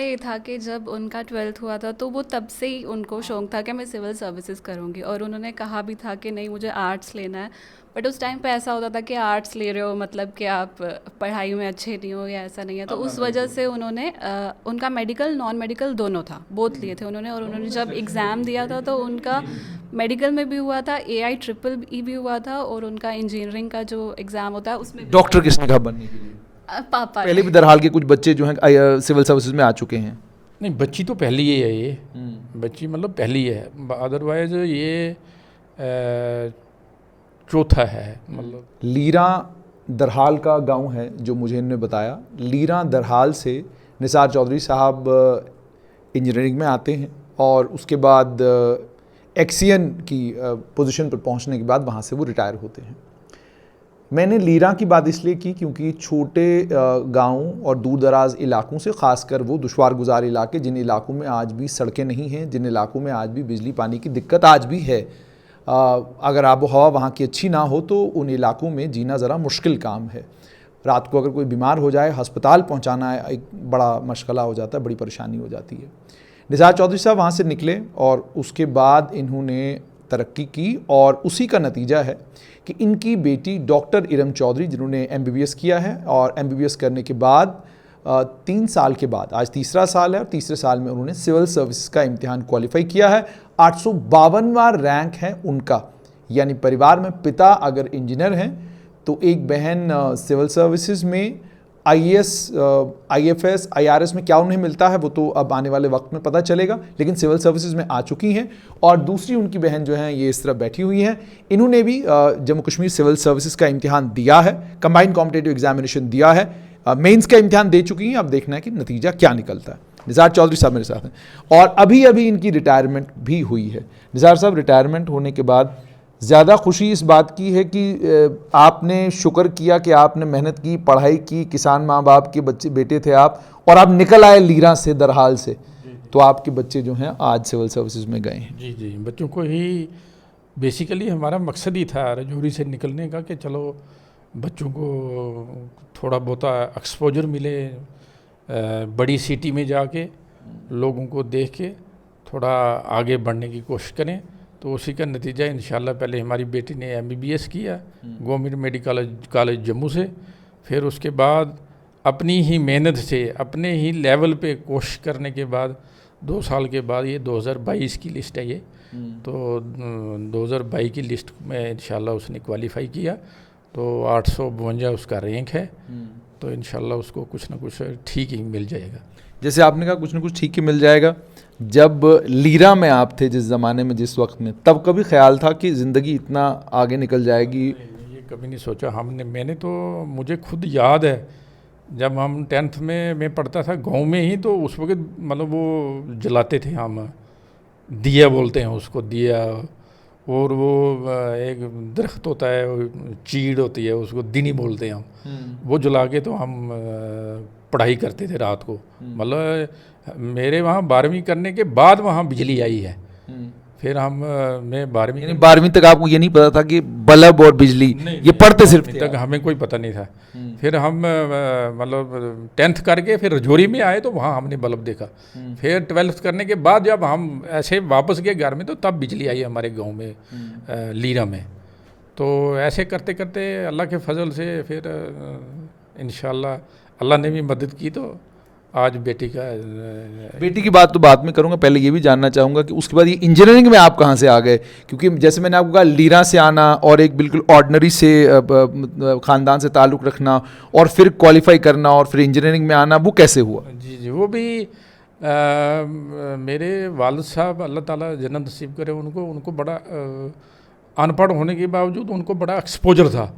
ये था कि जब उनका 12th हुआ था तो वो तब से ही उनको शौक था कि मैं सिविल सर्विसेज करूँगी, और उन्होंने कहा भी था कि नहीं मुझे आर्ट्स लेना है। बट उस टाइम पे ऐसा होता था कि आर्ट्स ले रहे हो मतलब कि आप पढ़ाई में अच्छे नहीं हो या ऐसा नहीं है, तो अपना उस वजह बिल्कुल। से उन्होंने उनका मेडिकल नॉन मेडिकल दोनों था, बोथ लिए थे उन्होंने। और दोनों उन्होंने में जब सिलेक्शन एग्ज़ाम होती है, दिया था तो मेडिकल में भी उनका इंजीनियरिंग में। मेडिकल में भी हुआ था, AIEEE भी हुआ था, और उनका इंजीनियरिंग का जो एग्ज़ाम होता है उसमें भी हुआ डॉक्टर था। किसने कहा बनने के लिए? पापा पहले ने। भी दरहाल के कुछ बच्चे जो हैं सिविल सर्विसेज में आ चुके हैं। नहीं, बच्ची तो पहली ही है ये। बच्ची मतलब पहली है, अदरवाइज ये चौथा है मतलब। लीरा दरहाल का गांव है जो मुझे इन्होंने बताया। लीरा दरहाल से निसार चौधरी साहब इंजीनियरिंग में आते हैं और उसके बाद एक्सियन की पोजीशन पर पहुंचने के बाद वहां से वो रिटायर होते हैं। मैंने लीरा की बात इसलिए की क्योंकि छोटे गाँव और दूर दराज इलाकों से ख़ासकर वो दुश्वार गुजार इलाके, जिन इलाकों में आज भी सड़कें नहीं हैं, जिन इलाकों में आज भी बिजली पानी की दिक्कत आज भी है, अगर आबो हवा वहाँ की अच्छी ना हो तो उन इलाकों में जीना ज़रा मुश्किल काम है। रात को अगर कोई बीमार हो जाए, अस्पताल पहुँचाना एक बड़ा मशगला हो जाता है, बड़ी परेशानी हो जाती है। निसार चौधरी साहब वहाँ से निकले और उसके बाद इन्होंने तरक्की की, और उसी का नतीजा है कि इनकी बेटी डॉक्टर इरम चौधरी, जिन्होंने MBBS किया है, और MBBS करने के बाद 3 साल के बाद, आज तीसरा साल है, और तीसरे साल में उन्होंने सिविल सर्विसेज का इम्तिहान क्वालिफाई किया है। 852वां रैंक है उनका। यानी परिवार में पिता अगर इंजीनियर हैं तो एक बहन सिविल सर्विसेज में, IAS, IFS, IRS में क्या उन्हें मिलता है वो तो अब आने वाले वक्त में पता चलेगा, लेकिन सिविल सर्विसेज में आ चुकी हैं। और दूसरी उनकी बहन जो हैं ये इस तरह बैठी हुई हैं, इन्होंने भी जम्मू कश्मीर सिविल सर्विसेज का इम्तिहान दिया है, कंबाइंड कॉम्पिटिटिव एग्जामिनेशन दिया है, मेंस का इम्तिहान दे चुकी हैं। अब देखना है कि नतीजा क्या निकलता है। निसार चौधरी साहब मेरे साथ हैं और अभी अभी इनकी रिटायरमेंट भी हुई है। निसार साहब, रिटायरमेंट होने के बाद ज़्यादा खुशी इस बात की है कि आपने शुक्र किया कि आपने मेहनत की, पढ़ाई की, किसान माँ बाप के बच्चे बेटे थे आप, और आप निकल आए लीरा से, दरहाल से, तो आपके बच्चे जो हैं आज सिविल सर्विसेज में गए हैं। जी जी, बच्चों को ही बेसिकली हमारा मकसद ही था रजौरी से निकलने का कि चलो बच्चों को थोड़ा बहुत एक्सपोजर मिले, बड़ी सिटी में जाके लोगों को देख के थोड़ा आगे बढ़ने की कोशिश करें। तो उसी का नतीजा इंशाल्लाह, पहले हमारी बेटी ने MBBS किया गवर्नमेंट मेडिकल कॉलेज जम्मू से, फिर उसके बाद अपनी ही मेहनत से अपने ही लेवल पे कोशिश करने के बाद 2 साल के बाद ये 2022 की लिस्ट है ये, तो 2022 की लिस्ट में इंशाल्लाह उसने क्वालिफाई किया, तो 852 उसका रैंक है। तो इंशाल्लाह उसको कुछ ना कुछ ठीक ही मिल जाएगा। जैसे आपने कहा कुछ ना कुछ ठीक ही मिल जाएगा, जब लीरा में आप थे जिस ज़माने में, जिस वक्त में, तब कभी ख्याल था कि ज़िंदगी इतना आगे निकल जाएगी? ये कभी नहीं सोचा मैंने तो, मुझे खुद याद है जब हम 10th में मैं पढ़ता था गांव में ही, तो उस वक्त मतलब वो जलाते थे हम, दिया बोलते हैं उसको, दिया, और वो एक दरख्त होता है, चीड़ होती है, उसको दिनी बोलते हैं हम, वो जला के तो हम पढ़ाई करते थे रात को। मतलब मेरे वहाँ 12वीं करने के बाद वहाँ बिजली आई है, फिर मैं 12वीं, यानी 12वीं तक आपको ये नहीं पता था कि बल्ब और बिजली, ये पढ़ते सिर्फ थे तक हमें कोई पता नहीं था। फिर हम मतलब 10th करके फिर रजौरी में आए तो वहाँ हमने बल्ब देखा। फिर 12th करने के बाद जब हम ऐसे वापस गए घर में तो तब बिजली आई हमारे गांव में, लीरा में। तो ऐसे करते करते अल्लाह के फजल से फिर इंशाल्लाह अल्लाह ने भी मदद की, तो आज बेटी की बात तो बाद में करूंगा, पहले ये भी जानना चाहूँगा कि उसके बाद ये इंजीनियरिंग में आप कहाँ से आ गए? क्योंकि जैसे मैंने आपको कहा, लीरा से आना और एक बिल्कुल ऑर्डिनरी से ख़ानदान से ताल्लुक़ रखना और फिर क्वालिफाई करना और फिर इंजीनियरिंग में आना, वो कैसे हुआ? जी जी, वो भी मेरे वालिद साहब, अल्लाह ताला जन्नत नसीब करे उनको बड़ा अनपढ़ होने के बावजूद उनको बड़ा एक्सपोजर था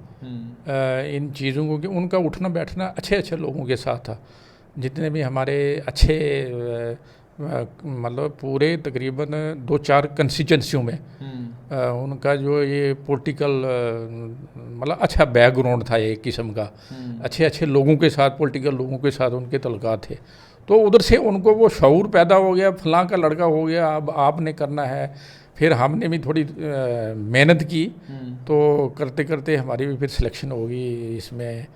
इन चीज़ों को, कि उनका उठना बैठना अच्छे अच्छे लोगों के साथ था। जितने भी हमारे अच्छे मतलब पूरे तकरीबन 2-4 कंस्टिट्यूंसियों में उनका जो ये पॉलिटिकल मतलब अच्छा बैकग्राउंड था एक किस्म का, अच्छे अच्छे लोगों के साथ, पॉलिटिकल लोगों के साथ उनके तल्लुकात थे। तो उधर से उनको वो शऊर पैदा हो गया, फलां का लड़का हो गया, अब आपने करना है। फिर हमने भी थोड़ी मेहनत की, तो करते करते हमारी भी फिर सिलेक्शन हो गई इसमें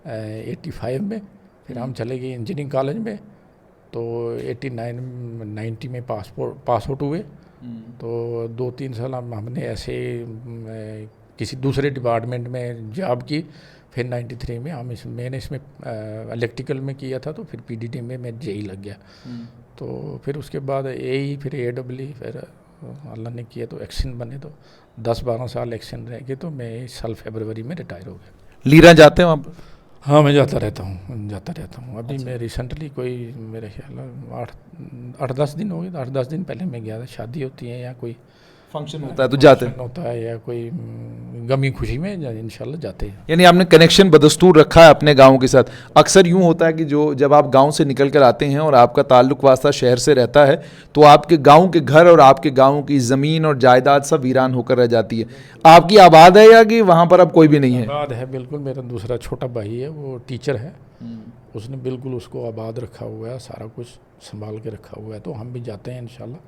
85 में। फिर हम चले गए इंजीनियरिंग कॉलेज में, तो 89 90 में पास आउट हुए। तो 2-3 साल हमने ऐसे किसी दूसरे डिपार्टमेंट में जॉब की। फिर 93 में मैंने इसमें इलेक्ट्रिकल में किया था, तो फिर पीडीडी में मैं जेई लग गया। तो फिर उसके बाद एई, फिर एडब्ल्यू, फिर अल्लाह ने किया तो एक्शन बने, तो 10-12 साल एक्शन रह गए। तो मैं इस साल फरवरी में रिटायर हो गया। लीरा जाते हैं वहाँ पर? हाँ, मैं जाता रहता हूँ। अभी मैं रिसेंटली कोई मेरे ख्याल 8-10 दिन हो गए, 8-10 दिन पहले मैं गया था। शादी होती है या कोई फंक्शन होता है तो जाते हैं? होता है या कोई गमी खुशी में इंशाल्लाह जाते हैं। यानी आपने कनेक्शन बदस्तूर रखा है अपने गाँव के साथ। अक्सर यूँ होता है कि जब आप गाँव से निकल कर आते हैं और आपका ताल्लुक वास्ता शहर से रहता है, तो आपके गाँव के घर और आपके गाँव की ज़मीन और जायदाद सब वीरान होकर रह जाती है। आपकी आबाद है या कि वहाँ पर अब कोई भी नहीं है? आबाद है बिल्कुल। मेरा दूसरा छोटा भाई है, वो टीचर है, उसने बिल्कुल उसको आबाद रखा हुआ है, सारा कुछ संभाल के रखा हुआ है। तो हम भी जाते हैं इंशाल्लाह,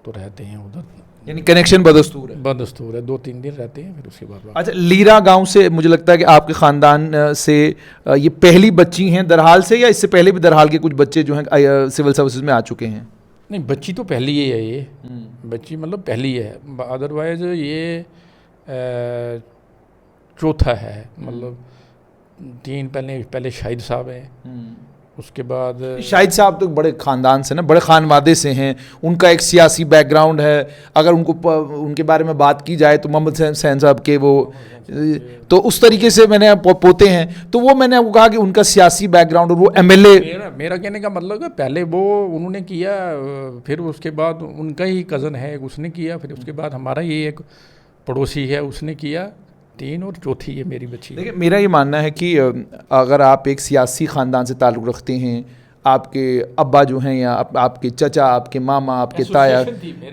तो रहते हैं उधर। यानी कनेक्शन बदस्तूर है? बदस्तूर है, 2-3 दिन रहते हैं, फिर उसके बाद। अच्छा, लीरा गांव से मुझे लगता है कि आपके ख़ानदान से ये पहली बच्ची हैं दरहाल से, या इससे पहले भी दरहाल के कुछ बच्चे जो हैं सिविल सर्विसेज में आ चुके हैं? नहीं, बच्ची तो पहली ही है ये। बच्ची मतलब पहली है, अदरवाइज ये चौथा है। मतलब 3 पहले शाहिद साहब हैं, उसके बाद शाहिद साहब तो बड़े ख़ानदान से ना, बड़े खानवादे से हैं, उनका एक सियासी बैकग्राउंड है। अगर उनके बारे में बात की जाए तो मोहम्मद हुसैन साहब के वो, तो उस तरीके से मैंने पोते हैं, तो वो मैंने आपको कहा कि उनका सियासी बैकग्राउंड और वो एमएलए। मेरा कहने का मतलब है पहले वो उन्होंने किया, फिर उसके बाद उनका ही कज़न है उसने किया, फिर उसके बाद हमारा ये एक पड़ोसी है उसने किया, 3, और चौथी है मेरी बच्ची। देखिए, मेरा ये मानना है कि अगर आप एक सियासी ख़ानदान से ताल्लुक़ रखते हैं, आपके अब्बा जो हैं या आपके चचा, आपके मामा, आपके ताया,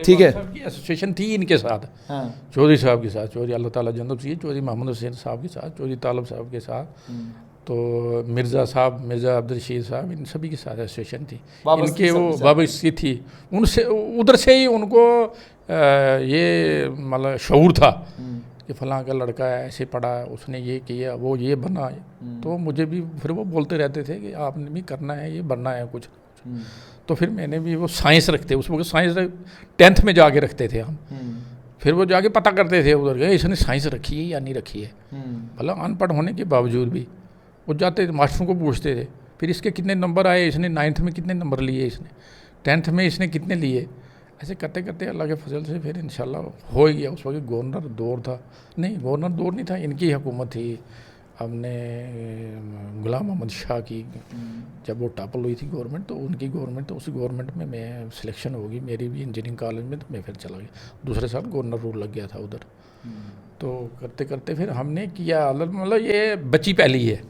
ठीक है, एसोसिएशन थी इनके साथ, चौधरी साहब के साथ, चौधरी अल्लाह ताला जन्नत नसीब, चौधरी मोहम्मद हुसैन साहब के साथ, चौधरी तालब साहब के साथ, तो मिर्ज़ा अब्दुल रशीद साहब, इन सभी के साथ एसोसिएशन थी इनके। वो वाबस्ती थी उनसे, उधर से ही उनको ये मतलब शऊर था कि फ़लाँ का लड़का है, ऐसे पढ़ा, उसने ये किया, वो ये बना। तो मुझे भी फिर वो बोलते रहते थे कि आपने भी करना है, ये बनना है कुछ। तो फिर मैंने भी, वो साइंस रखते, उस वक्त साइंस 10th में जाके रखते थे हम। फिर वो जाके पता करते थे उधर गए इसने साइंस रखी है या नहीं रखी है। भला अनपढ़ होने के बावजूद भी वो जाते थे, मास्टरों को पूछते थे, फिर इसके कितने नंबर आए, इसने 9th में कितने नंबर लिए, इसने 10th में इसने कितने लिए। ऐसे करते करते अल्लाह के फजल से फिर इंशाल्लाह हो ही गया। उस वक्त गवर्नर दौर था, नहीं गवर्नर दौर नहीं था, इनकी हुकूमत थी। हमने गुलाम अहमद शाह की जब वो टॉपल हुई थी गवर्नमेंट, तो उनकी गवर्नमेंट, तो उस गवर्नमेंट में मैं सिलेक्शन होगी मेरी भी इंजीनियरिंग कॉलेज में, तो मैं फिर चला गया। दूसरे साल गवर्नर रूल लग गया था उधर। तो करते करते फिर हमने किया, मतलब ये बच्ची पहली है।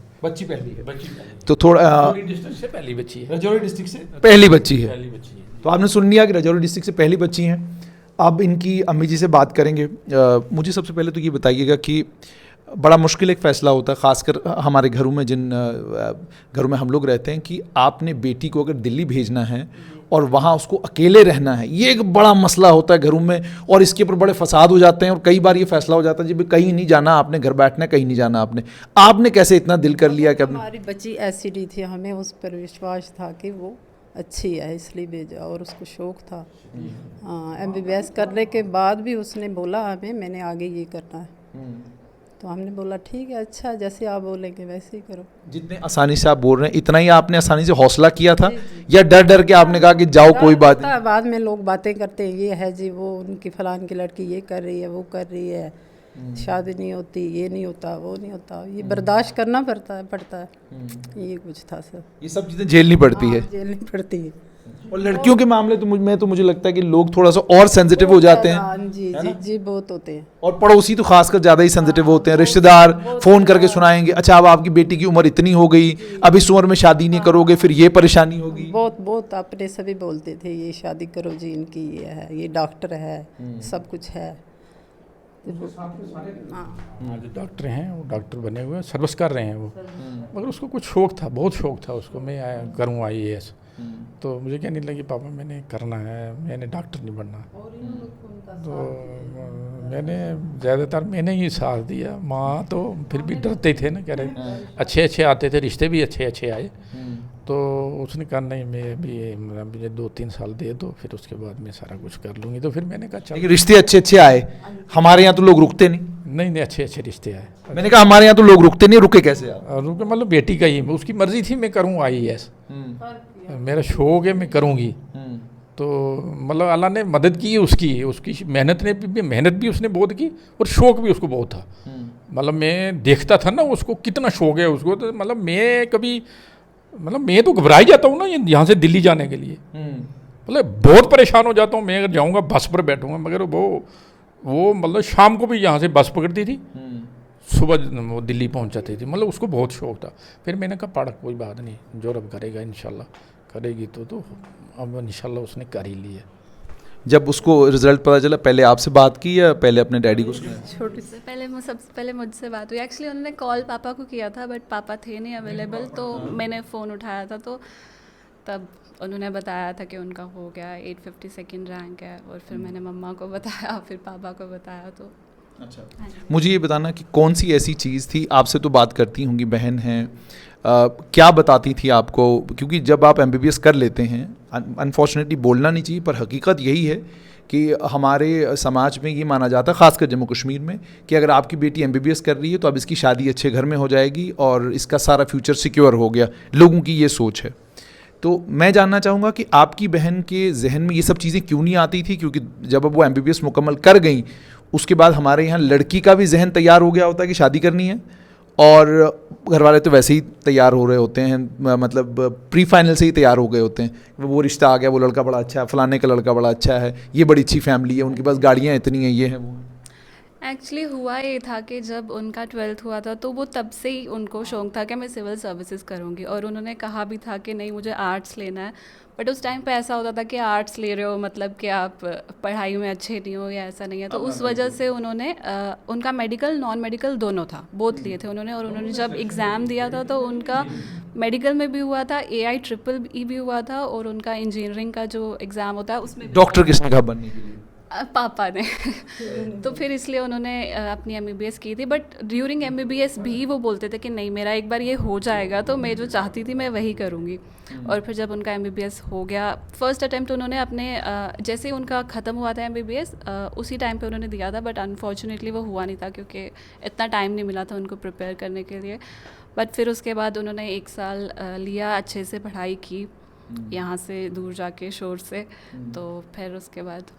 तो थोड़ा डिस्ट्रिक्ट से पहली बच्ची है, रजौरी डिस्ट्रिक्ट से पहली बच्ची है। तो आपने सुन लिया कि रजौरी डिस्ट्रिक्ट से पहली बच्ची हैं। अब इनकी अम्मी जी से बात करेंगे। मुझे सबसे पहले तो ये बताइएगा कि बड़ा मुश्किल एक फ़ैसला होता है, ख़ासकर हमारे घरों में, जिन घरों में हम लोग रहते हैं, कि आपने बेटी को अगर दिल्ली भेजना है और वहाँ उसको अकेले रहना है, ये एक बड़ा मसला होता है घरों में, और इसके ऊपर बड़े फसाद हो जाते हैं। और कई बार ये फ़ैसला हो जाता है जब कहीं नहीं जाना आपने, घर बैठना कहीं नहीं जाना आपने कैसे इतना दिल कर लिया कि हमारी बच्ची एससीडी थी, हमें उस पर विश्वास था कि वो अच्छी है इसलिए भेजा, और उसको शौक़ था। MBBS करने के बाद भी उसने बोला हमें, मैंने आगे ये करना है। तो हमने बोला ठीक है, अच्छा जैसे आप बोलेंगे वैसे ही करो। जितने आसानी से आप बोल रहे हैं, इतना ही आपने आसानी से हौसला किया था, या डर डर के आपने कहा कि जाओ कोई बात नहीं? बाद में लोग बातें करते हैं, ये है जी वो उनकी फलान की लड़की ये कर रही है, वो कर रही है, शादी नहीं होती, ये नहीं होता, वो नहीं होता, ये बर्दाश्त करना पड़ता है। ये कुछ था सर, ये सब चीज़ें झेलनी पड़ती है। झेलनी पड़ती है। और लड़कियों के मामले तो मुझे लगता है कि लोग थोड़ा सा और सेंसिटिव हो जाते हैं। जी बहुत होते हैं। और पड़ोसी तो खासकर ज़्यादा ही सेंसिटिव होते हैं। रिश्तेदार फ़ोन करके सुनाएंगे, अच्छा अब आपकी बेटी की उम्र इतनी हो गई, अब इस उम्र में शादी नहीं करोगे, फिर ये परेशानी होगी। बहुत अपने सभी बोलते थे, ये शादी करो जी, इनकी ये है, ये डॉक्टर है, सब कुछ है। जो डॉक्टर हैं वो डॉक्टर बने हुए हैं, सर्विस कर रहे हैं वो, मगर उसको कुछ शौक़ था, बहुत शौक़ था उसको, मैं करूँ IAS। तो मुझे कहने लगी पापा मैंने करना है, मैंने डॉक्टर नहीं बनना। तो मैंने ज़्यादातर मैंने ही साथ दिया। माँ तो फिर भी डरते थे ना, कह रहे अच्छे आते थे, रिश्ते भी अच्छे आए। तो उसने कहा नहीं मैं अभी मुझे 2-3 साल दे दो, फिर उसके बाद मैं सारा कुछ कर लूँगी। तो फिर मैंने कहा चल। लेकिन रिश्ते अच्छे अच्छे आए, हमारे यहाँ तो लोग रुकते नहीं। नहीं अच्छे अच्छे रिश्ते आए। मैंने कहा हमारे यहाँ तो लोग रुकते नहीं, रुके कैसे आप? और रुके मतलब बेटी का ही, उसकी मर्जी थी मैं करूँ IAS, मेरा शौक है मैं करूँगी। तो मतलब अल्लाह ने मदद की उसकी मेहनत भी उसने बहुत की और शौक भी उसको बहुत था। मतलब मैं देखता था ना उसको कितना शौक है उसको, तो मतलब मैं तो घबरा ही जाता हूँ ना यहाँ से दिल्ली जाने के लिए। मतलब बहुत परेशान हो जाता हूँ मैं, अगर जाऊँगा बस पर बैठूँगा, मगर वो मतलब शाम को भी यहाँ से बस पकड़ती थी, सुबह वो दिल्ली पहुँच जाती थी। मतलब उसको बहुत शौक था। फिर मैंने कहा पढ़ कोई बात नहीं, जो रब करेगा इंशाल्लाह करेगी तो अब इंशाल्लाह उसने कर ही ली है। जब उसको रिजल्ट पता चला पहले आपसे बात की या पहले अपने डैडी को सुनाया? छोटी सबसे पहले मुझसे बात हुई। एक्चुअली उन्होंने कॉल पापा को किया था, बट पापा थे नहीं अवेलेबल, तो मैंने फ़ोन उठाया था। तो तब उन्होंने बताया था कि उनका हो गया, 852nd रैंक है। और फिर मैंने मम्मा को बताया, फिर पापा को बताया। तो अच्छा, मुझे ये बताना कि कौन सी ऐसी चीज़ थी, आपसे तो बात करती होंगी, बहन हैं, क्या बताती थी आपको? क्योंकि जब आप MBBS कर लेते हैं, अनफॉर्चुनेटली बोलना नहीं चाहिए पर हकीकत यही है कि हमारे समाज में ये माना जाता है, ख़ासकर जम्मू कश्मीर में, कि अगर आपकी बेटी MBBS कर रही है तो अब इसकी शादी अच्छे घर में हो जाएगी और इसका सारा फ्यूचर सिक्योर हो गया। लोगों की ये सोच है। तो मैं जानना चाहूँगा कि आपकी बहन के जहन में ये सब चीज़ें क्यों नहीं आती थी? क्योंकि जब अब वो MBBS मुकम्मल कर गई, उसके बाद हमारे यहाँ लड़की का भी जहन तैयार हो गया होता है कि शादी करनी है, और घर वाले तो वैसे ही तैयार हो रहे होते हैं, मतलब प्री फाइनल से ही तैयार हो गए होते हैं। वो रिश्ता आ गया, वो लड़का बड़ा अच्छा है, फलाने का लड़का बड़ा अच्छा है, ये बड़ी अच्छी फैमिली है, उनके पास गाड़ियाँ इतनी हैं, ये है वो। एक्चुअली हुआ ये था कि जब उनका 12th हुआ था, तो वो तब से ही उनको शौक था कि मैं सिविल सर्विसेज करूँगी। और उन्होंने कहा भी था कि नहीं मुझे आर्ट्स लेना है। बट उस टाइम पे ऐसा होता था कि आर्ट्स ले रहे हो मतलब कि आप पढ़ाई में अच्छे नहीं हो या ऐसा नहीं है। तो उस वजह से उन्होंने उनका मेडिकल नॉन मेडिकल दोनों था, बोथ लिए थे उन्होंने। और उन्होंने जब एग्ज़ाम दिया था तो उनका मेडिकल में भी हुआ था, AIEEE भी हुआ था, और उनका इंजीनियरिंग का जो एग्ज़ाम होता है उसमें डॉक्टर किसने कहा बनने के लिए? पापा ने तो फिर इसलिए उन्होंने अपनी MBBS की थी। बट ड्यूरिंग MBBS भी वो बोलते थे कि नहीं मेरा एक बार ये हो जाएगा तो मैं जो चाहती थी मैं वही करूँगी। और फिर जब उनका MBBS हो गया, फर्स्ट अटैम्प्ट उन्होंने अपने जैसे ही उनका ख़त्म हुआ था MBBS, उसी टाइम पे उन्होंने दिया था। बट अनफॉर्चुनेटली वो हुआ नहीं था क्योंकि इतना टाइम नहीं मिला था उनको प्रिपेयर करने के लिए। बट फिर उसके बाद उन्होंने 1 साल लिया, अच्छे से पढ़ाई की यहाँ से दूर जाके शोर से। तो फिर उसके बाद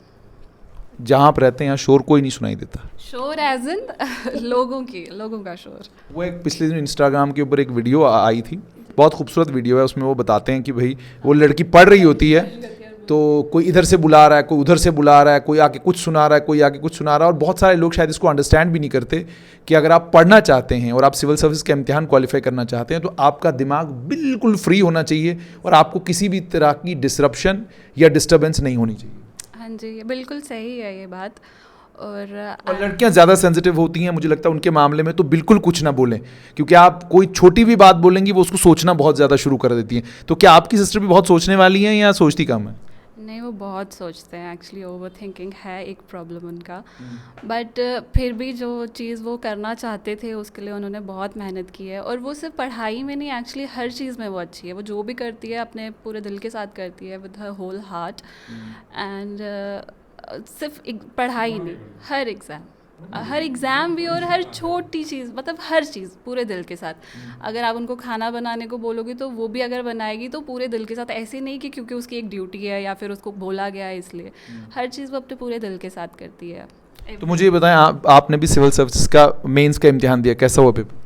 जहाँ आप रहते हैं यहाँ शोर कोई नहीं सुनाई देता? शोर एज इन लोगों का शोर। वो एक पिछले दिन इंस्टाग्राम के ऊपर एक वीडियो आई थी, बहुत खूबसूरत वीडियो है। उसमें वो बताते हैं कि भाई वो लड़की पढ़ रही होती है तो कोई इधर से बुला रहा है, कोई उधर से बुला रहा है, कोई आके कुछ सुना रहा है, कोई आके कुछ सुना रहा है। और बहुत सारे लोग शायद इसको अंडरस्टैंड भी नहीं करते कि अगर आप पढ़ना चाहते हैं और आप सिविल सर्विस का इम्तिहान क्वालिफाई करना चाहते हैं तो आपका दिमाग बिल्कुल फ्री होना चाहिए और आपको किसी भी तरह की डिसरप्शन या डिस्टर्बेंस नहीं होनी चाहिए। हाँ जी, ये बिल्कुल सही है ये बात। और लड़कियां ज़्यादा सेंसिटिव होती हैं, मुझे लगता है उनके मामले में तो बिल्कुल कुछ ना बोलें, क्योंकि आप कोई छोटी भी बात बोलेंगी वो उसको सोचना बहुत ज़्यादा शुरू कर देती हैं। तो क्या आपकी सिस्टर भी बहुत सोचने वाली हैं या सोचती कम है? नहीं, वो बहुत सोचते हैं एक्चुअली। ओवर थिंकिंग है एक प्रॉब्लम उनका। बट फिर भी जो चीज़ वो करना चाहते थे उसके लिए उन्होंने बहुत मेहनत की है। और वो सिर्फ पढ़ाई में नहीं, एक्चुअली हर चीज़ में वो अच्छी है। वो जो भी करती है अपने पूरे दिल के साथ करती है, with her whole heart. And सिर्फ पढ़ाई नहीं, हर एग्ज़ाम भी और हर छोटी चीज़, मतलब हर चीज़ पूरे दिल के साथ। अगर आप उनको खाना बनाने को बोलोगे तो वो भी अगर बनाएगी तो पूरे दिल के साथ, ऐसे नहीं कि क्योंकि उसकी एक ड्यूटी है या फिर उसको बोला गया है इसलिए। हर चीज़ वो अपने पूरे दिल के साथ करती है। तो मुझे ये बताएं, आपने भी सिविल सर्विस का मेंस का इम्तिहान दिया, कैसा हुआ पेपर?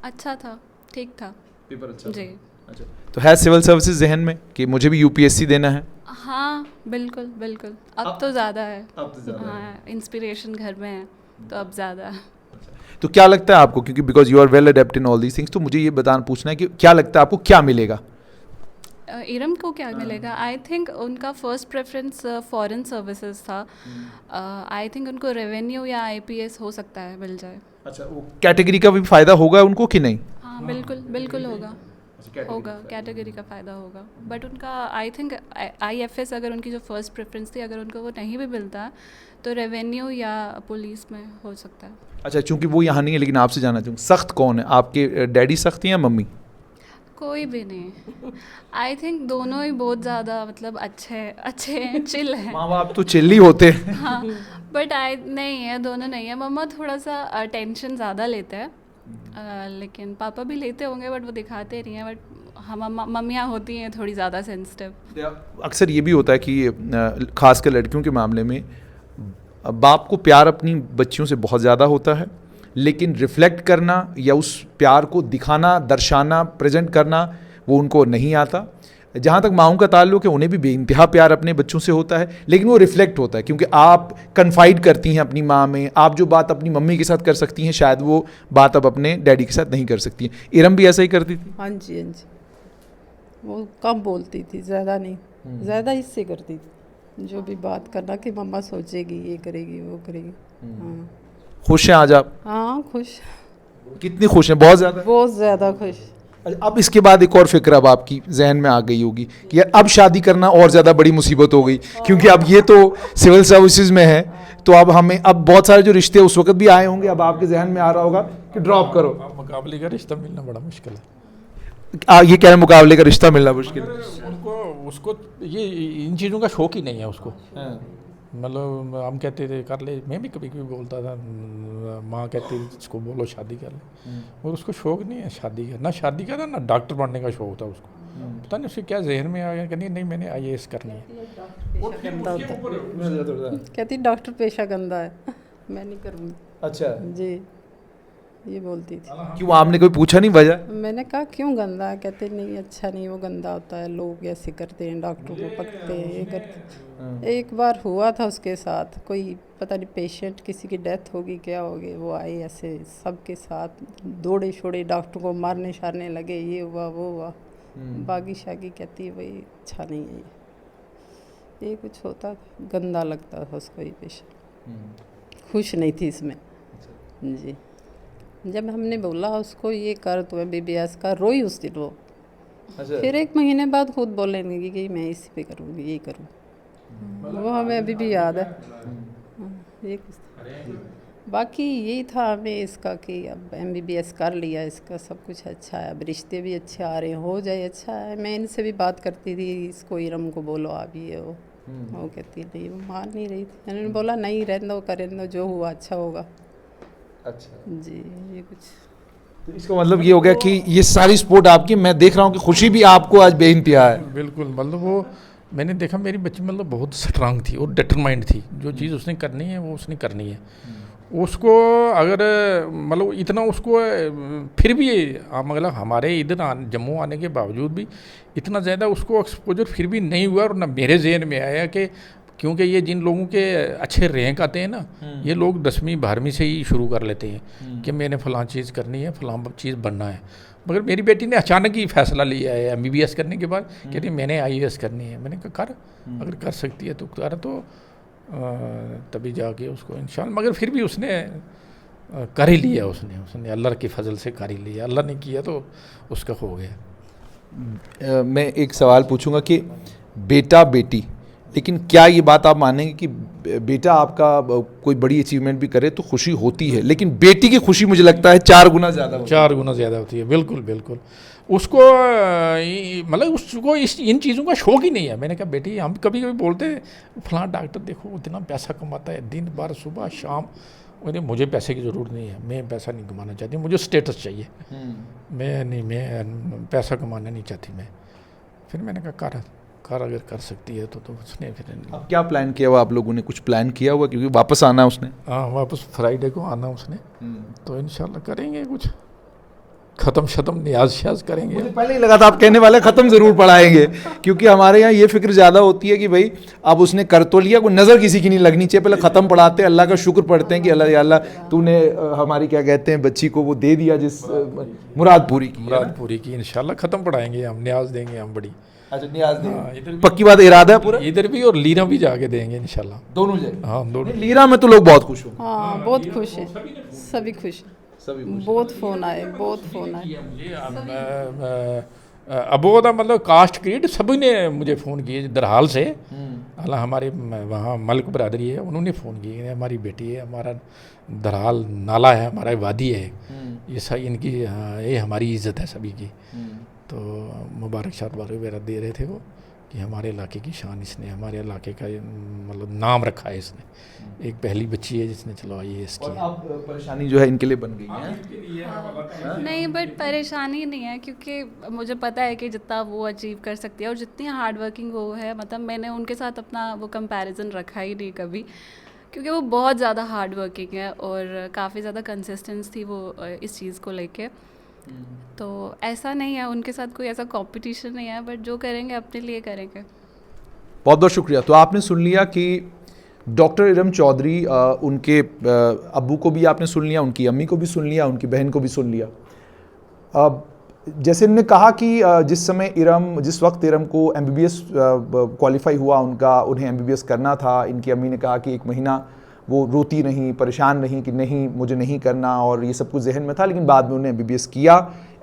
अच्छा था, ठीक था पेपर अच्छा जी। अच्छा, तो है सिविल सर्विसेज जहन में कि मुझे भी UPSC देना है? हाँ बिल्कुल बिल्कुल, अब तो ज़्यादा है। अब तो ज़्यादा हाँ, इंस्पिरेशन घर में है तो अब ज़्यादा है। तो क्या लगता है आपको, क्योंकि because you are well adept in all these things, तो मुझे ये पूछना है कि क्या लगता है आपको क्या मिलेगा? इरम को क्या मिलेगा? आई थिंक उनका फर्स्ट प्रेफरेंस फॉरेन सर्विसेज था। आई थिंक उनको रेवेन्यू या IPS हो सकता है मिल जाए। अच्छा, वो कैटेगरी का भी फ़ायदा होगा उनको कि नहीं? हाँ बिल्कुल बिल्कुल होगा, कैटेगरी का फ़ायदा होगा। बट उनका आई थिंक IFS अगर उनकी जो फर्स्ट प्रेफरेंस थी, अगर उनको वो नहीं भी मिलता तो रेवेन्यू या पुलिस में हो सकता है। अच्छा, चूंकि वो यहाँ नहीं है, लेकिन आपसे जानना चाहूँगा सख्त कौन है? आपके डैडी सख्त हैं या मम्मी? कोई भी नहीं। आई थिंक दोनों ही बहुत ज़्यादा मतलब अच्छे हैं, चिल हैं। माँ बाप तो चिल्ली होते हैं। हाँ, बट आई नहीं है, दोनों नहीं है। मम्मा थोड़ा सा टेंशन ज़्यादा लेते हैं, लेकिन पापा भी लेते होंगे बट वो दिखाते नहीं हैं। बट हम मम्मियाँ होती हैं थोड़ी ज़्यादा सेंसिटिव। अक्सर ये भी होता है कि खासकर लड़कियों के मामले में बाप को प्यार अपनी बच्चियों से बहुत ज़्यादा होता है, लेकिन रिफ्लेक्ट करना या उस प्यार को दिखाना, दर्शाना, प्रेजेंट करना वो उनको नहीं आता। जहाँ तक माँओं का ताल्लुक है, उन्हें भी बेइंतहा प्यार अपने बच्चों से होता है, लेकिन वो रिफ्लेक्ट होता है क्योंकि आप कन्फाइड करती हैं अपनी माँ में। आप जो बात अपनी मम्मी के साथ कर सकती हैं, शायद वो बात अब अपने डैडी के साथ नहीं कर सकती हैं। इरम भी ऐसा ही करती थी? हाँ जी, हाँ जी, वो कम बोलती थी, ज़्यादा नहीं, ज़्यादा इससे करती थी। जो भी बात करना कि मम्मा सोचेगी, ये करेगी, वो करेगी। हाँ खुश हैं आज आप? हाँ, खुश, कितनी खुश हैं? बहुत ज़्यादा? बहुत ज़्यादा खुश। अब इसके बाद एक और फिक्र अब आपकी जहन में आ गई होगी कि यार अब शादी करना और ज़्यादा बड़ी मुसीबत हो गई, क्योंकि अब ये तो सिविल सर्विसेज में है, तो अब हमें अब बहुत सारे जो रिश्ते उस वक्त भी आए होंगे, अब आपके जहन में आ रहा होगा कि ड्रॉप करो। अब मुकाबले का रिश्ता मिलना बड़ा मुश्किल है। ये कह रहे हैं मुकाबले का रिश्ता मिलना मुश्किल है। उनको उसको ये इन चीज़ों का शौक ही नहीं है उसको। मतलब हम कहते थे कर ले, मैं भी कभी कभी बोलता था, माँ कहती थी इसको बोलो शादी कर ले, और उसको शौक नहीं है शादी का, ना शादी का था ना डॉक्टर बनने का शौक था उसको। पता नहीं उसके क्या जहन में आ गया कि नहीं मैंने IAS करनी है। कहती डॉक्टर पेशा गंदा है, मैं नहीं करूँगी। अच्छा जी, ये बोलती थी। क्यों, आपने कोई पूछा नहीं वजह? मैंने कहा क्यों गंदा है? कहते नहीं, अच्छा नहीं, वो गंदा होता है, लोग ऐसे करते हैं, डॉक्टर को पकते हैं, ये करते हैं। एक बार हुआ था उसके साथ, कोई पता नहीं पेशेंट किसी की डेथ होगी क्या होगी, वो आई ऐसे सबके साथ दौड़े छोड़े, डॉक्टर को मारने शारने लगे, ये हुआ वो हुआ। बागी शागी कहती है भाई अच्छा नहीं है ये कुछ होता, गंदा लगता था उसको ये पेशेंट। खुश नहीं थी इसमें जी। जब हमने बोला उसको ये कर तो MBBS का, रोई उस दिन वो। अच्छा। फिर 1 महीने बाद खुद बोलने लगी कि मैं इसी पे करूँगी, ये करूँ। वो हमें अभी भी याद है। ये कुछ था। बाकी यही था हमें इसका कि अब MBBS कर लिया, इसका सब कुछ अच्छा है, अब रिश्ते भी अच्छे आ रहे हैं, हो जाए अच्छा है। मैं इनसे भी बात करती थी, इसको इरम को बोलो आप ये वो कहती नहीं, वो मान नहीं रही थी। मैंने बोला नहीं, रहने दो, करें दो, जो हुआ अच्छा होगा। अच्छा जी, ये कुछ तो इसका मतलब ये हो गया कि ये सारी सपोर्ट आपकी, मैं देख रहा हूँ कि खुशी भी आपको आज बेइंतहा है। बिल्कुल, मतलब वो मैंने देखा मेरी बच्ची मतलब बहुत स्ट्रांग थी और डिटरमाइंड थी, जो चीज़ उसने करनी है वो उसने करनी है। उसको अगर मतलब इतना उसको फिर भी मतलब हमारे इधर जम्मू आने के बावजूद भी इतना ज़्यादा उसको एक्सपोजर फिर भी नहीं हुआ, और ना मेरे जहन में आया कि क्योंकि ये जिन लोगों के अच्छे रैंक आते हैं ना, ये लोग 10वीं 12वीं से ही शुरू कर लेते हैं कि मैंने फ़लाँ चीज़ करनी है, फ़लाँ चीज़ बनना है। मगर मेरी बेटी ने अचानक ही फैसला लिया है MBBS करने के बाद, कहती मैंने IAS करनी है। मैंने कहा कर, अगर कर सकती है तो कर, तो तभी जाके उसको इंशाल्लाह। मगर फिर भी उसने कर ही लिया, उसने अल्लाह की फजल से कर ही लिया, अल्लाह ने किया तो उसका हो गया। मैं एक सवाल पूछूंगा कि बेटा बेटी, लेकिन क्या ये बात आप मानेंगे कि बेटा आपका कोई बड़ी अचीवमेंट भी करे तो खुशी होती है, लेकिन बेटी की खुशी मुझे लगता है 4 गुना ज़्यादा होती है? 4 गुना ज़्यादा होती है, बिल्कुल बिल्कुल। उसको मतलब उसको इन चीज़ों का शौक ही नहीं है। मैंने कहा बेटी, हम कभी कभी बोलते हैं फलां डॉक्टर देखो इतना पैसा कमाता है, दिन भर सुबह शाम। मुझे पैसे की ज़रूरत नहीं है, मैं पैसा नहीं कमाना चाहती, मुझे स्टेटस चाहिए, मैं पैसा कमाना नहीं चाहती मैं। फिर मैंने कहा कर अगर कर सकती है तो उसने फिर। अब क्या प्लान किया हुआ आप लोगों ने? कुछ प्लान किया हुआ, क्योंकि वापस आना है उसने? हाँ, वापस फ्राइडे को आना उसने, तो इंशाल्लाह करेंगे कुछ, ख़त्म न्याज श्याज करेंगे। मुझे पहले ही लगा था आप कहने वाले ख़त्म ज़रूर पढ़ाएंगे, क्योंकि हमारे यहाँ ये फिक्र ज़्यादा होती है कि भाई अब उसने कर तो लिया, कोई नज़र किसी की नहीं लगनी चाहिए, पहले ख़त्म पढ़ाते हैं, अल्लाह का शुक्र पढ़ते हैं कि अल्लाह या अल्लाह तूने हमारी क्या कहते हैं बच्ची को वो दे दिया जिस मुराद पूरी की। इंशाल्लाह ख़त्म पढ़ाएंगे हम, न्याज देंगे हम बड़ी। अच्छा, न्याज देंगे। हाँ, इधर भी पक्की बात, इरादा है पूरा? इधर भी और लीरा भी जाके देंगे इंशाल्लाह, दोनों जगह? हाँ दोनों। लीरा में तो लोग बहुत खुश होंगे। हाँ, बहुत खुश है, सभी खुश हैं। बहुत फ़ोन आए, बहुत फ़ोन आए। अबोदा मतलब कास्ट क्रीड सभी ने मुझे फ़ोन किए दरहाल से। हालांकि हमारे वहाँ मलिक बरादरी है, उन्होंने फ़ोन किए, हमारी बेटी है, हमारा दरहाल नाला है, हमारा वादी है, ये सही इनकी, ये हमारी इज़्ज़त है सभी की। तो मुबारक शाबारक वगैरह दे रहे थे वो कि हमारे इलाके की शान इसने, हमारे इलाके का मतलब नाम रखा है इसने। एक पहली बच्ची है जिसने चलो IAS और की। अब परेशानी जो है इनके लिए बन गई है। नहीं, बट परेशानी नहीं है, क्योंकि मुझे पता है कि जितना वो अचीव कर सकती है और जितनी हार्ड वर्किंग वो है, मतलब मैंने उनके साथ अपना वो कंपैरिजन रखा ही नहीं कभी, क्योंकि वो बहुत ज़्यादा हार्ड वर्किंग है और काफ़ी ज़्यादा कंसिस्टेंस थी वो इस चीज़ को लेके। तो ऐसा नहीं है, उनके साथ कोई ऐसा कंपटीशन नहीं है, बट जो करेंगे अपने लिए करेंगे। बहुत बहुत शुक्रिया। तो आपने सुन लिया कि डॉक्टर इरम चौधरी, उनके अब्बू को भी आपने सुन लिया, उनकी अम्मी को भी सुन लिया, उनकी बहन को भी सुन लिया। जैसे इन्होंने कहा कि जिस वक्त इरम को MBBS क्वालिफाई हुआ, उन्हें MBBS करना था, इनकी अम्मी ने कहा कि 1 महीना वो रोती रहीं, परेशान रहीं कि नहीं मुझे नहीं करना, और ये सब कुछ जहन में था। लेकिन बाद में उन्हें MBBS किया।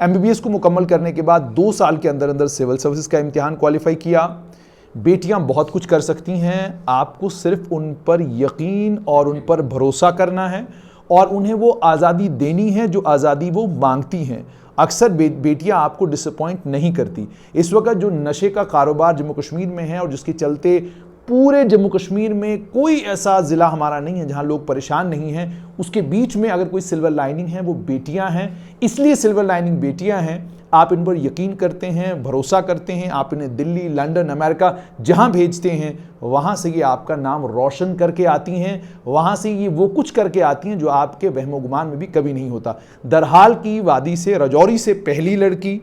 MBBS को मुकम्मल करने के बाद 2 साल के अंदर अंदर सिविल सर्विसेज का इम्तिहान क्वालिफाई किया। बेटियां बहुत कुछ कर सकती हैं, आपको सिर्फ उन पर यकीन और उन पर भरोसा करना है और उन्हें वो आज़ादी देनी है जो आज़ादी वो मांगती हैं। अक्सर बेटियां आपको डिसअपॉइंट नहीं करती। इस वक्त जो नशे का कारोबार जम्मू कश्मीर में है और जिसके चलते पूरे जम्मू कश्मीर में कोई ऐसा ज़िला हमारा नहीं है जहां लोग परेशान नहीं हैं, उसके बीच में अगर कोई सिल्वर लाइनिंग है वो बेटियां हैं। इसलिए सिल्वर लाइनिंग बेटियां हैं। आप इन पर यकीन करते हैं, भरोसा करते हैं, आप इन्हें दिल्ली, लंदन, अमेरिका जहां भेजते हैं वहां से ये आपका नाम रोशन करके आती हैं, वहां से ये वो कुछ करके आती हैं जो आपके वहमो गुमान में भी कभी नहीं होता। दरहाल की वादी से, रजौरी से पहली लड़की,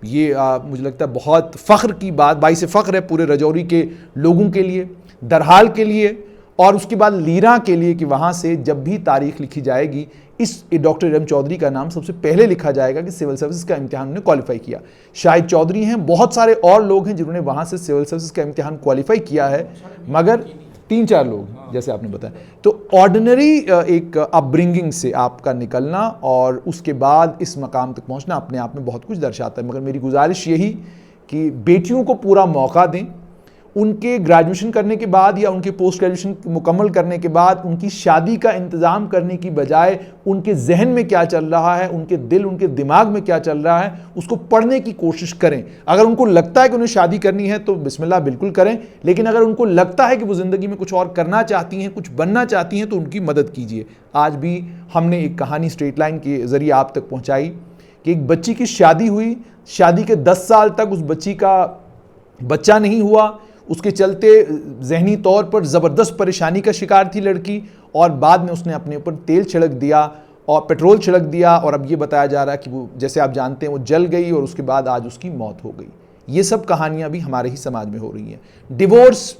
ये मुझे लगता है बहुत फ़ख्र की बात, बाइस फ़ख्र है पूरे रजौरी के लोगों के लिए, दरहाल के लिए और उसके बाद लीरा के लिए कि वहाँ से जब भी तारीख लिखी जाएगी इस डॉक्टर इरम चौधरी का नाम सबसे पहले लिखा जाएगा कि सिविल सर्विसेज का इम्तिहान उन्होंने क्वालिफाई किया। शाहिद चौधरी हैं, बहुत सारे और लोग हैं जिन्होंने वहाँ से सिविल सर्विसेज का इम्तिहान क्वालिफाई किया है, मगर 3-4 लोग जैसे आपने बताया। तो ऑर्डिनरी एक अपब्रिंगिंग से आपका निकलना और उसके बाद इस मकाम तक पहुँचना अपने आप में बहुत कुछ दर्शाता है। मगर मेरी गुजारिश यही कि बेटियों को पूरा मौका दें, उनके ग्रेजुएशन करने के बाद या उनके पोस्ट ग्रेजुएशन मुकम्मल करने के बाद उनकी शादी का इंतज़ाम करने की बजाय उनके जहन में क्या चल रहा है, उनके दिल, उनके दिमाग में क्या चल रहा है, उसको पढ़ने की कोशिश करें। अगर उनको लगता है कि उन्हें शादी करनी है तो बिस्मिल्लाह बिल्कुल करें, लेकिन अगर उनको लगता है कि वो ज़िंदगी में कुछ और करना चाहती हैं, कुछ बनना चाहती हैं, तो उनकी मदद कीजिए। आज भी हमने एक कहानी स्ट्रेट लाइन के ज़रिए आप तक पहुँचाई कि एक बच्ची की शादी हुई, शादी के 10 साल तक उस बच्ची का बच्चा नहीं हुआ, उसके चलते जहनी तौर पर ज़बरदस्त परेशानी का शिकार थी लड़की, और बाद में उसने अपने ऊपर तेल छिड़क दिया और पेट्रोल छिड़क दिया, और अब ये बताया जा रहा है कि वो, जैसे आप जानते हैं, वो जल गई और उसके बाद आज उसकी मौत हो गई। ये सब कहानियाँ भी हमारे ही समाज में हो रही हैं। डिवोर्स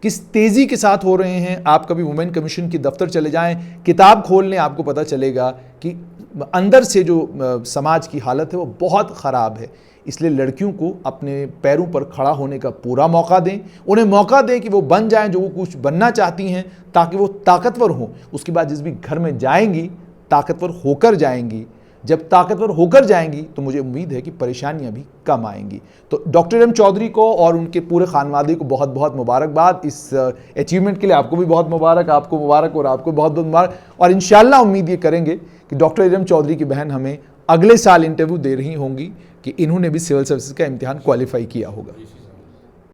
किस तेज़ी के साथ हो रहे हैं। आप कभी वुमेन कमीशन की दफ्तर चले जाएं, किताब खोल लें, आपको पता चलेगा कि अंदर से जो समाज की हालत है वो बहुत ख़राब है। इसलिए लड़कियों को अपने पैरों पर खड़ा होने का पूरा मौका दें, उन्हें मौका दें कि वो बन जाएं जो वो कुछ बनना चाहती हैं, ताकि वो ताकतवर हों। उसके बाद जिस भी घर में जाएंगी ताकतवर होकर जाएंगी। जब ताकतवर होकर जाएंगी तो मुझे उम्मीद है कि परेशानियां भी कम आएंगी। तो डॉक्टर इरम चौधरी को और उनके पूरे खानवादे को बहुत बहुत मुबारकबाद। इस अचीवमेंट के लिए आपको भी बहुत मुबारक, आपको मुबारक और आपको बहुत बहुत मुबारक। और इंशाल्लाह उम्मीद ये करेंगे कि डॉक्टर इरम चौधरी की बहन हमें अगले साल इंटरव्यू दे रही होंगी कि इन्होंने भी सिविल सर्विसेज का इम्तिहान क्वालिफाई किया होगा।